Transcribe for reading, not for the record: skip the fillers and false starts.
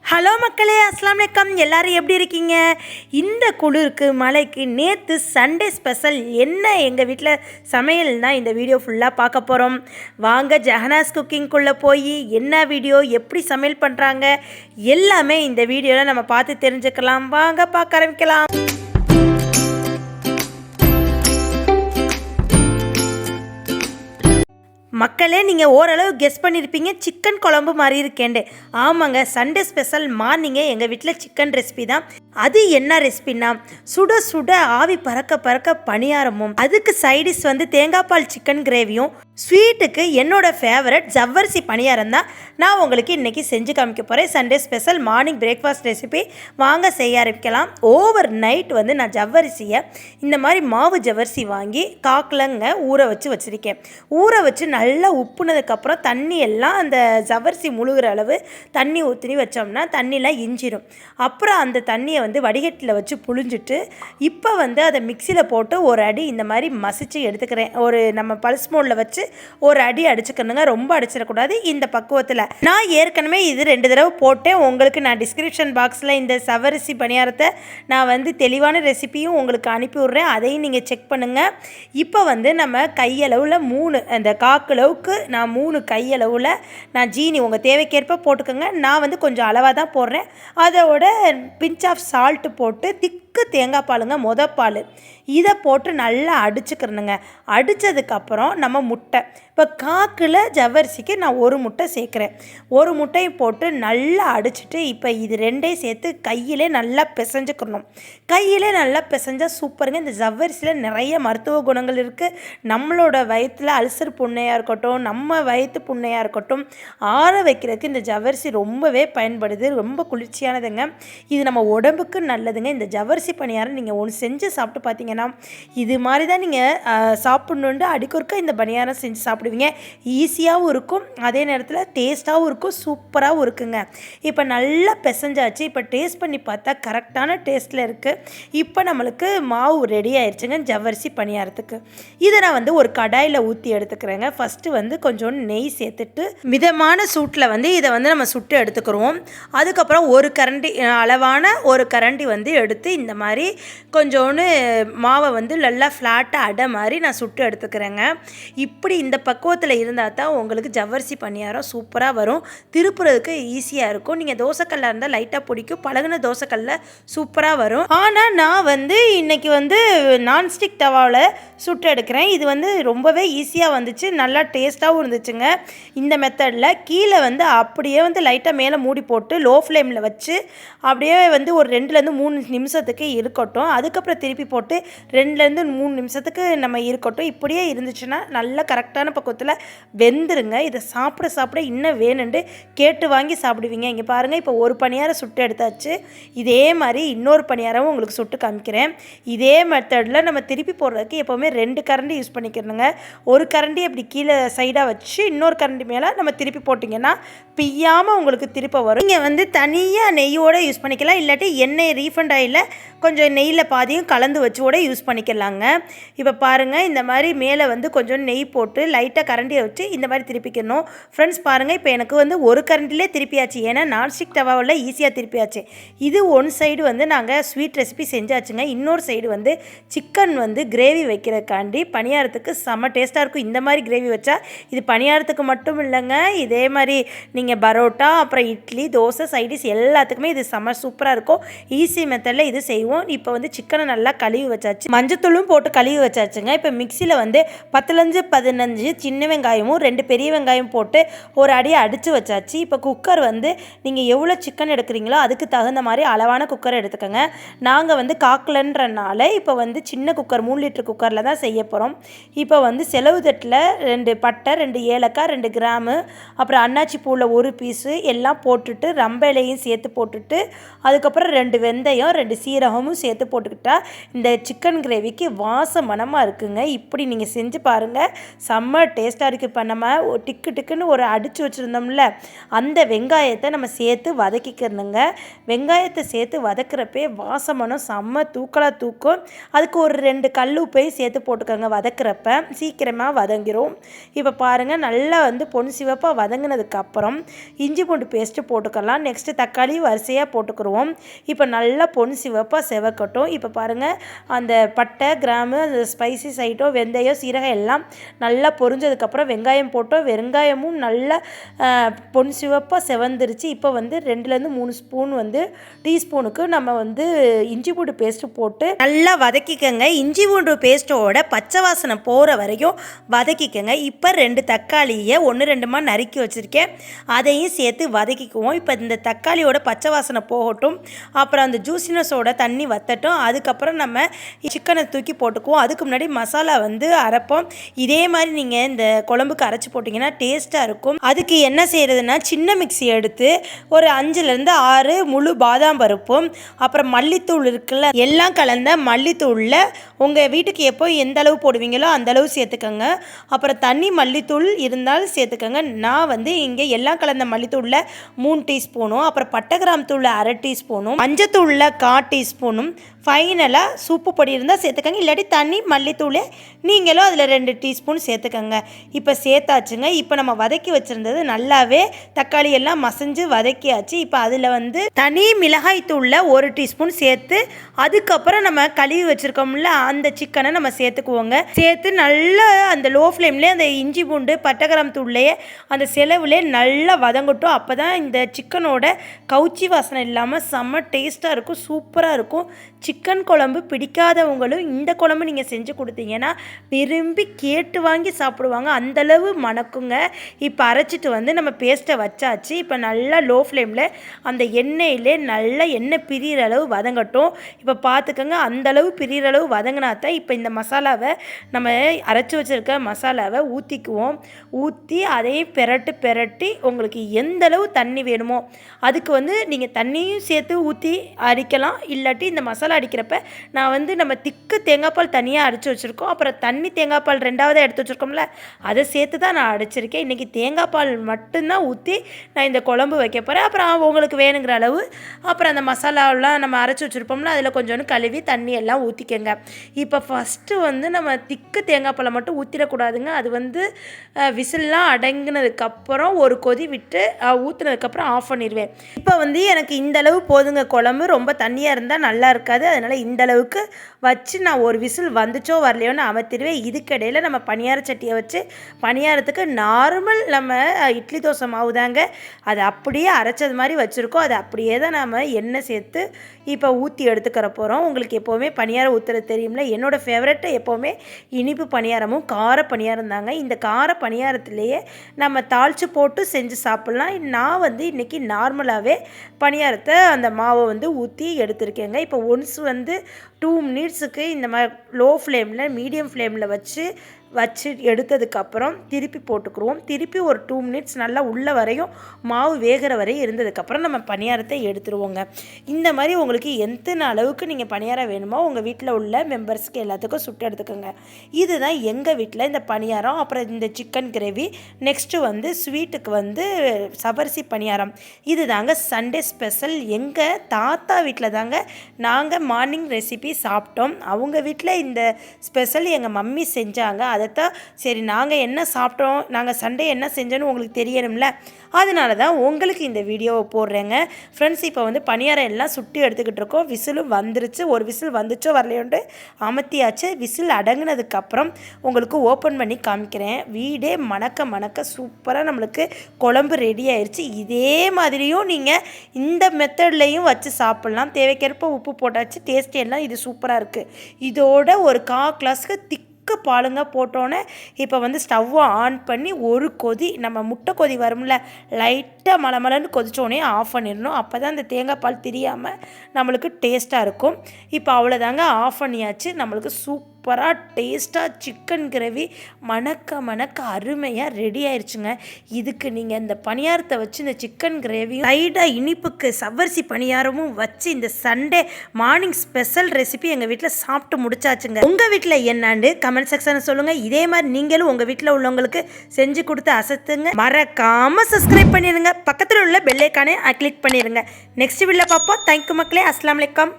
Hello மக்களே, அஸ்ஸலாமு அலைக்கும். எல்லோரும் எப்படி இருக்கீங்க? இந்த குளிருக்கு மழைக்கு நேற்று சண்டே ஸ்பெஷல் என்ன எங்கள் வீட்டில் சமையல்னா இந்த வீடியோ ஃபுல்லாக பார்க்க போகிறோம். வாங்க ஜஹனாஸ் குக்கிங்குள்ளே போய் என்ன வீடியோ எப்படி சமையல் பண்ணுறாங்க எல்லாமே இந்த வீடியோவில் நம்ம பார்த்து தெரிஞ்சுக்கலாம். வாங்க பார்க்க ஆரம்பிக்கலாம். மக்களே, நீங்கள் ஓரளவு கெஸ் பண்ணியிருப்பீங்க சிக்கன் குழம்பு மாதிரி இருக்கேண்டு. ஆமாங்க, சண்டே ஸ்பெஷல் மார்னிங்கே எங்கள் வீட்டில் சிக்கன் ரெசிபி தான். அது என்ன ரெசிபின்னா, சுட சுட ஆவி பறக்க பறக்க பணியாரமும், அதுக்கு சைடிஷ் வந்து தேங்காய் பால் சிக்கன் கிரேவியும், ஸ்வீட்டுக்கு என்னோட ஃபேவரட் ஜவ்வரிசி பணியாரம் தான் நான் உங்களுக்கு இன்றைக்கி செஞ்சு காமிக்க போகிறேன். Sunday special morning breakfast recipe. வாங்க செய்ய ஆரம்பிக்கலாம். ஓவர் நைட் வந்து நான் ஜவ்வரிசியை இந்த மாதிரி மாவு ஜவ்வரிசி வாங்கி காக்கிலங்க ஊற வச்சுருக்கேன். ஊற வச்சு நல்லா உப்புனதுக்கப்புறம் தண்ணி எல்லாம் அந்த ஜவ்வரிசி முழுகிற அளவு தண்ணி ஊற்றி வச்சோம்னா தண்ணிலாம் இஞ்சிடும். அப்புறம் அந்த தண்ணியை வந்து வடிகட்டில் வச்சு புழிஞ்சிட்டு இப்போ வந்து அதை மிக்சியில் போட்டு ஒரு அடி இந்த மாதிரி மசிச்சு எடுத்துக்கிறேன். ஒரு நம்ம பல்ஸ் மோடில் வச்சு ஒரு அடி அடிச்சுக்கணுங்க, ரொம்ப அடிச்சிடக்கூடாது. இந்த பக்குவத்தில் நான் ஏற்கனவே இது 2 தடவை போட்டேன். உங்களுக்கு நான் டிஸ்கிரிப்ஷன் பாக்ஸில் இந்த சவரிசி பணியாரத்தை நான் வந்து தெளிவான ரெசிபியும் உங்களுக்கு அனுப்பி விட்றேன், அதையும் நீங்கள் செக் பண்ணுங்கள். இப்போ வந்து நம்ம கையளவில் 3 அந்த காக்களவுக்கு நான் 3 கையளவில் நான் ஜீனி உங்கள் தேவைக்கேற்ப போட்டுக்கோங்க. நான் வந்து கொஞ்சம் அளவாக தான் போடுறேன். அதோட பிஞ்ச் ஆஃப் சால்ட்டு போட்டு திக்கு தேங்காய் பாலுங்க, பால் இதை போட்டு நல்லா அடிச்சுக்கிறணுங்க. அடித்ததுக்கப்புறம் நம்ம முட்டை, இப்போ காக்கில் ஜவ்வரிசிக்கு நான் 1 முட்டை சேர்க்குறேன். 1 முட்டையும் போட்டு நல்லா அடிச்சுட்டு இப்போ இது 2ஐயும் சேர்த்து கையிலே நல்லா பிசைஞ்சுக்கணும். கையிலே நல்லா பிசைஞ்சால் சூப்பருங்க. இந்த ஜவ்வரிசியில் நிறைய மருத்துவ குணங்கள் இருக்குது. நம்மளோட வயிற்றில் அல்சர் புண்ணையாக இருக்கட்டும், நம்ம வயிற்று புண்ணையாக இருக்கட்டும், ஆற வைக்கிறதுக்கு இந்த ஜவ்வரிசி ரொம்பவே பயன்படுது. ரொம்ப குளிர்ச்சியானதுங்க. இது நம்ம உடம்புக்கு நல்லதுங்க. இந்த ஜவ்வரிசி பணியாரம் நீங்கள் ஒன்று செஞ்சு சாப்பிட்டு பார்த்தீங்கன்னா இது மாதிரி தான் நீங்கள் சாப்பிட்ணுன்ட்டு அடிக்கொருக்க இந்த பணியாரம் செஞ்சு சாப்பிடுவீங்க. ஈஸியாகவும் இருக்கும், அதே நேரத்தில் டேஸ்ட்டாகவும் இருக்கும், சூப்பராகவும் இருக்குங்க. இப்போ நல்லா பிசைஞ்சாச்சு. இப்போ டேஸ்ட் பண்ணி பார்த்தா கரெக்டான டேஸ்ட்டில் இருக்குது. இப்போ நம்மளுக்கு மாவு ரெடி ஆயிடுச்சுங்க ஜவ்வரிசி பணியாரத்துக்கு. இதை நான் வந்து ஒரு கடாயில் ஊற்றி எடுத்துக்கிறேங்க. ஃபஸ்ட்டு வந்து கொஞ்சம் நெய் சேர்த்துட்டு மிதமான சூட்டில் வந்து இதை வந்து நம்ம சுட்டு எடுத்துக்கிறோம். அதுக்கப்புறம் ஒரு கரண்டி அளவான ஒரு கரண்டி வந்து எடுத்து இந்த மாதிரி கொஞ்சோன்னு மாவை வந்து நல்லா ஃப்ளாட்டாக அடை மாதிரி நான் சுட்டு எடுத்துக்கிறேங்க. இப்படி இந்த பக்குவத்தில் இருந்தால் தான் உங்களுக்கு ஜவ்வரிசி பணியாரம் சூப்பராக வரும். திருப்புறதுக்கு ஈஸியாக இருக்கும். நீங்கள் தோசைக்கல்ல இருந்தால் லைட்டாக பிடிக்கும், பழகின தோசைக்கல்ல சூப்பராக வரும். ஆனால் நான் வந்து இன்றைக்கி வந்து நான்ஸ்டிக் தவாவில் சுட்டு எடுக்கிறேன். இது வந்து ரொம்பவே ஈஸியாக வந்துச்சு, நல்லா டேஸ்ட்டாகவும் இருந்துச்சுங்க. இந்த மெத்தடில் கீழே வந்து அப்படியே வந்து லைட்டாக மேலே மூடி போட்டு லோ ஃப்ளேமில் வச்சு அப்படியே வந்து ஒரு 2-3 நிமிஷத்துக்கு இருக்கட்டும். அதுக்கப்புறம் திருப்பி போட்டு 2-3 நிமிஷத்துக்கு நம்ம இருக்கட்டும். இப்படியே இருந்துச்சுன்னா நல்ல கரெக்டான பக்குவத்தில் வெந்துருங்க. இதை சாப்பிட இன்னும் வேணுண்டு கேட்டு வாங்கி சாப்பிடுவீங்க. இங்கே பாருங்கள், இப்போ ஒரு பணியாரம் சுட்டு எடுத்தாச்சு. இதே மாதிரி இன்னொரு பணியாரமும் உங்களுக்கு சுட்டு காமிக்கிறேன். இதே மெத்தடில் நம்ம திருப்பி போடுறதுக்கு எப்போவுமே 2 கரண்டி யூஸ் பண்ணிக்கிறணுங்க. ஒரு கரண்டி அப்படி கீழே சைடாக வச்சு இன்னொரு கரண்டி மேலே நம்ம திருப்பி போட்டிங்கன்னா பிய்யாமல் உங்களுக்கு திருப்ப வரும். நீங்கள் வந்து தனியாக நெய்யோடு யூஸ் பண்ணிக்கலாம், இல்லாட்டி எண்ணெய் ரீஃபண்ட் ஆயிலில் கொஞ்சம் நெய்யில் பாதியும் கலந்து வச்சு கூட யூஸ் பண்ணிக்கலாங்க. இப்போ பாருங்கள், இந்த மாதிரி மேலே வந்து கொஞ்சம் நெய் போட்டு லைட்டாக கரண்டியை வச்சு இந்த மாதிரி திருப்பிக்கணும். ஃப்ரெண்ட்ஸ் பாருங்கள், இப்போ எனக்கு வந்து ஒரு கரண்டிலே திருப்பியாச்சு, ஏன்னா நான்ஸ்டிக் தவாவில் ஈஸியாக திருப்பியாச்சு. இது ஒன் சைடு வந்து நாங்கள் ஸ்வீட் ரெசிபி செஞ்சாச்சுங்க. இன்னொரு சைடு வந்து சிக்கன் வந்து கிரேவி வைக்கிறதுக்காண்டி பணியாரத்துக்கு செம்ம டேஸ்ட்டாக இருக்கும். இந்த மாதிரி கிரேவி வச்சா இது பணியாரத்துக்கு மட்டும் இல்லைங்க, இதே மாதிரி நீங்கள் பரோட்டா, அப்புறம் இட்லி, தோசை, சைடிஷ் எல்லாத்துக்குமே இது செம்ம சூப்பராக இருக்கும். ஈஸி மெத்தடில் இது செய்வோம். இப்போ வந்து சிக்கனை நல்லா கழுவி வச்சாச்சு, மஞ்சத்தூளும் போட்டு கழுவி வச்சாச்சுங்க. இப்போ மிக்சியில் வந்து 10-15 சின்ன வெங்காயமும் 2 பெரிய வெங்காயம் போட்டு ஒரு அடியை அடித்து வச்சாச்சு. இப்போ குக்கர் வந்து நீங்கள் எவ்வளோ சிக்கன் எடுக்கிறீங்களோ அதுக்கு தகுந்த மாதிரி அளவான குக்கரை எடுத்துக்கோங்க. நாங்கள் வந்து காக்கலன்றனால இப்போ வந்து சின்ன குக்கர் 3 லிட்டர் குக்கரில் தான் செய்ய போகிறோம். இப்போ வந்து செலவு தட்டில் 2 பட்டை, 2 ஏலக்காய், 2 கிராமு, அப்புறம் அன்னாச்சி பூவில் 1 பீஸு எல்லாம் போட்டுட்டு ரம்ப இலையும் சேர்த்து போட்டுட்டு அதுக்கப்புறம் 2 வெந்தயம், 2 சீரகமும் சேர்த்து போட்டுக்கிட்டா இந்த சிக்கன் சிக்கன் கிரேவிக்கு மணமாக இருக்குங்க. இப்படி நீங்கள் செஞ்சு பாருங்கள், செம்ம டேஸ்ட்டாக இருக்குது. இப்போ நம்ம டிக்கு டிக்குன்னு ஒரு அடித்து வச்சுருந்தோம்ல, அந்த வெங்காயத்தை நம்ம சேர்த்து வதக்கிக்கிறணுங்க. வெங்காயத்தை சேர்த்து வதக்கிறப்பே மனம் செம்ம தூக்கலாக தூக்கும். அதுக்கு ஒரு 2 கல் உப்பையும் சேர்த்து போட்டுக்கோங்க. வதக்கிறப்ப சீக்கிரமாக வதங்கிரும். இப்போ பாருங்கள், நல்லா பொன் சிவப்பாக வதங்கினதுக்கப்புறம் இஞ்சி பூண்டு பேஸ்ட்டு போட்டுக்கலாம். நெக்ஸ்ட்டு தக்காளி வரிசையாக போட்டுக்கிடுவோம். இப்போ நல்லா பொன் சிவப்பாக செவக்கட்டும். இப்போ பாருங்கள், அந்த பட்டை கிராம்பு அந்த ஸ்பைசிஸ் ஐட்டம் வெந்தயம் சீரகம் எல்லாம் நல்லா பொரிஞ்சதுக்கப்புறம் வெங்காயம் போட்டோம். வெங்காயமும் நல்லா பொன் சிவப்பாக செவந்துருச்சு. இப்போ 2லேருந்து 3 ஸ்பூன் டீஸ்பூனுக்கு நம்ம இஞ்சி பூண்டு பேஸ்ட்டு போட்டு நல்லா வதக்கிக்கங்க. இஞ்சி பூண்டு பேஸ்ட்டோட பச்சை வாசனை போகிற வரையும் வதக்கிக்கங்க. இப்போ 2 தக்காளியை 1-2மா நறுக்கி வச்சுருக்கேன், அதையும் சேர்த்து வதக்கிக்குவோம். இப்போ இந்த தக்காளியோட பச்சை வாசனை போகட்டும், அப்புறம் அந்த ஜூசினஸோட தண்ணி வத்தட்டும். அதுக்கப்புறம் நம்ம சிக்கனை தூக்கி போட்டுக்குவோம். அதுக்கு முன்னாடி மசாலா அரைப்போம். இதே மாதிரி நீங்கள் இந்த குழம்புக்கு அரைச்சி போட்டிங்கன்னா டேஸ்ட்டாக இருக்கும். அதுக்கு என்ன செய்கிறதுனா, சின்ன மிக்ஸி எடுத்து ஒரு 5லேருந்து 6 முழு பாதாம் பருப்பும், அப்புறம் மல்லித்தூள் இருக்குல்ல, எல்லாம் கலந்த மல்லித்தூளில் உங்கள் வீட்டுக்கு எப்போ எந்த அளவு போடுவீங்களோ அந்த அளவு சேர்த்துக்கோங்க. அப்புறம் தண்ணி மல்லித்தூள் இருந்தால் சேர்த்துக்கோங்க. நான் இங்கே எல்லாம் கலந்த மல்லித்தூளில் 3 டீஸ்பூனும், அப்புறம் பட்டை கிராம் தூள் 1/2 டீஸ்பூனும், மஞ்சத்தூளில் 1/4 டீஸ்பூனும், ஃபைனலாக சூப்பு பொடி இருந்தால் சேர்த்துக்கங்க. இல்லாட்டி தண்ணி மல்லித்தூளே நீங்களும் அதில் 2 டீஸ்பூன் சேர்த்துக்கங்க. இப்போ சேர்த்தாச்சுங்க. இப்போ நம்ம வதக்கி வச்சுருந்தது நல்லாவே தக்காளி எல்லாம் மசைஞ்சு வதக்கியாச்சு. இப்போ அதில் தனி மிளகாய் தூளில் 1 டீஸ்பூன் சேர்த்து, அதுக்கப்புறம் நம்ம கழுவி வச்சுருக்கோம்ல அந்த சிக்கனை நம்ம சேர்த்துக்குவோங்க. சேர்த்து நல்லா அந்த லோ ஃப்ளேம்லேயே அந்த இஞ்சி பூண்டு பட்டை தூள்லையே அந்த செலவுலேயே நல்லா வதங்கட்டும். அப்போ தான் இந்த சிக்கனோட கவுச்சி வாசனை இல்லாமல் செம்ம டேஸ்ட்டாக இருக்கும், சூப்பராக இருக்கும். சிக்கன் குழம்பு பிடிக்காதவங்களும் இந்த குழம்பு நீங்கள் செஞ்சு கொடுத்தீங்கன்னா விரும்பி கேட்டு வாங்கி சாப்பிடுவாங்க, அந்தளவு மணக்குங்க. இப்போ அரைச்சிட்டு நம்ம பேஸ்ட்டை வச்சாச்சு. இப்போ நல்லா லோ ஃப்ளேமில் அந்த எண்ணெயிலே நல்லா எண்ணெய் பிரிகிற அளவு வதங்கட்டும். இப்போ பார்த்துக்கோங்க, அந்தளவு பிரிகிற அளவு வதங்கினாத்தான் இப்போ இந்த மசாலாவை நம்ம அரைச்சி வச்சுருக்க மசாலாவை ஊற்றிக்குவோம். ஊற்றி அதையும் பெரட்டி உங்களுக்கு எந்த அளவு தண்ணி வேணுமோ அதுக்கு நீங்கள் தண்ணியும் சேர்த்து ஊற்றி அடிக்கலாம். இல்லாட்டி இந்த மசாலா அடிக்கிறப்ப நான் நம்ம திக்கு தேங்காய் பால் தனியாக அரைச்சி வச்சுருக்கோம், அப்புறம் தண்ணி தேங்காய் பால் 2வது எடுத்து வச்சுருக்கோம்ல அதை சேர்த்து தான் நான் அடிச்சிருக்கேன். இன்றைக்கி தேங்காய் பால் மட்டும்தான் ஊற்றி நான் இந்த குழம்பு வைக்க போகிறேன். அப்புறம் உங்களுக்கு வேணுங்கிற அளவு அப்புறம் அந்த மசாலாவெலாம் நம்ம அரைச்சி வச்சுருப்போம்ல அதில் கொஞ்சோண்டு கழுவி தண்ணி எல்லாம் ஊற்றிக்கங்க. இப்போ ஃபஸ்ட்டு நம்ம திக்கு தேங்காய் பாலை மட்டும் ஊற்றிடக்கூடாதுங்க. அது விசில்லாம் அடங்கினதுக்கப்புறம் ஒரு கொதி விட்டு ஊற்றுனதுக்கப்புறம் ஆஃப் பண்ணிடுவேன். இப்போ எனக்கு இந்தளவு போதுங்க. குழம்பு ரொம்ப தண்ணியாக இருந்தால் நல்லா இருக்காது. அதனால் இந்த அளவுக்கு வச்சு நான் ஒரு விசில் வந்துச்சோ வரலையோன்னு அமர்த்திடுவேன். இதுக்கிடையில் நம்ம பணியார சட்டியை வச்சு பணியாரத்துக்கு நார்மல் நம்ம இட்லி தோசை மாவு தாங்க, அது அப்படியே அரைச்சது மாதிரி வச்சுருக்கோம். அது அப்படியே தான் நம்ம எண்ணெய் சேர்த்து இப்போ ஊற்றி எடுத்துக்கிற போகிறோம். உங்களுக்கு எப்போவுமே பணியாரம் ஊற்றுறது தெரியும்ல, என்னோடய ஃபேவரெட்டு எப்போவுமே இனிப்பு பணியாரமும் கார பணியாரம் தாங்க. இந்த கார பணியாரத்துலேயே நம்ம தாளித்து போட்டு செஞ்சு சாப்பிட்லாம். நான் இன்றைக்கி நார்மலாகவே பணியாரத்தை அந்த மாவை ஊற்றி எடுத்துருக்கேங்க. இப்போ ஒன்ஸ் 2 மினிட்ஸுக்கு இந்த மாதிரி லோ ஃப்ளேமில் மீடியம் ஃப்ளேமில் வச்சு எடுத்ததுக்கப்புறம் திருப்பி போட்டுக்குருவோம். திருப்பி ஒரு 2 மினிட்ஸ் நல்லா உள்ள வரையும் மாவு வேகிற வரையும் இருந்ததுக்கப்புறம் நம்ம பணியாரத்தை எடுத்துருவோங்க. இந்த மாதிரி உங்களுக்கு எத்தனை அளவுக்கு நீங்கள் பணியாரம் வேணுமோ உங்கள் வீட்டில் உள்ள மெம்பர்ஸ்க்கு எல்லாத்துக்கும் சுட்டு எடுத்துக்கோங்க. இதுதான் எங்கள் வீட்டில் இந்த பணியாரம். அப்புறம் இந்த சிக்கன் கிரேவி. நெக்ஸ்ட்டு ஸ்வீட்டுக்கு சவரிசி பணியாரம். இது தாங்க சண்டே ஸ்பெஷல். எங்கள் தாத்தா வீட்டில் தாங்க நாங்கள் மார்னிங் ரெசிபி சாப்பிட்டோம். அவங்க வீட்டில் இந்த ஸ்பெஷல் எங்கள் மம்மி செஞ்சாங்க. அதைத்தான் சரி நாங்கள் என்ன சாப்பிட்டோம், நாங்கள் சண்டே என்ன செஞ்சோன்னு உங்களுக்கு தெரியணும்ல, அதனால தான் உங்களுக்கு இந்த வீடியோவை போடுறேங்க. ஃப்ரெண்ட்ஸ், இப்போ பணியாரம் எல்லாம் சுட்டி எடுத்துக்கிட்டு இருக்கோம். விசிலும் வந்துருச்சு. ஒரு விசில் வந்துச்சோ வரலையோன்ட்டு அமர்த்தியாச்சு. விசில் அடங்கினதுக்கப்புறம் உங்களுக்கு ஓப்பன் பண்ணி காமிக்கிறேன். வீடே மணக்க சூப்பராக நம்மளுக்கு குழம்பு ரெடி ஆயிடுச்சு. இதே மாதிரியும் நீங்கள் இந்த மெத்தட்லேயும் வச்சு சாப்பிட்லாம். தேவைக்கேற்ப உப்பு போட்டாச்சு. டேஸ்ட் எல்லாம் இது சூப்பராக இருக்குது. இதோட ஒரு 1/4 கிளாஸ்க்கு திக்கு பாலுங்க போட்டோன்னே இப்போ ஸ்டவ்வை ஆன் பண்ணி ஒரு கொதி, நம்ம முட்டை கொதி வரும்ல, லைட்டாக மலமலன்னு கொதிச்சோடனே ஆஃப் பண்ணிடணும். அப்போ தான் இந்த தேங்காய் பால் தெரியாமல் நம்மளுக்கு டேஸ்ட்டாக இருக்கும். இப்போ அவ்வளோதாங்க, ஆஃப் பண்ணியாச்சு. நம்மளுக்கு சூப்பராக சூப்பராக டேஸ்ட்டாக சிக்கன் கிரேவி மணக்க அருமையாக ரெடி ஆயிடுச்சுங்க. இதுக்கு நீங்கள் இந்த பணியாரத்தை வச்சு இந்த சிக்கன் கிரேவி சைடாக இனிப்புக்கு சவ்வரிசி பணியாரமும் வச்சு இந்த சண்டே மார்னிங் ஸ்பெஷல் ரெசிபி எங்கள் வீட்டில் சாப்பிட்டு முடிச்சாச்சுங்க. உங்கள் வீட்டில் என்னான்னு கமெண்ட் செக்ஷனில் சொல்லுங்கள். இதே மாதிரி நீங்களும் உங்கள் வீட்டில் உள்ளவங்களுக்கு செஞ்சு கொடுத்து அசத்துங்க. மறக்காமல் சப்ஸ்கிரைப் பண்ணிடுங்க. பக்கத்தில் உள்ள பெல் ஐகானை கிளிக் பண்ணிடுங்க. நெக்ஸ்ட் வீடியோவில் பார்ப்போம். தேங்க்யூ மக்களே. அஸ்ஸலாமு அலைக்கும்.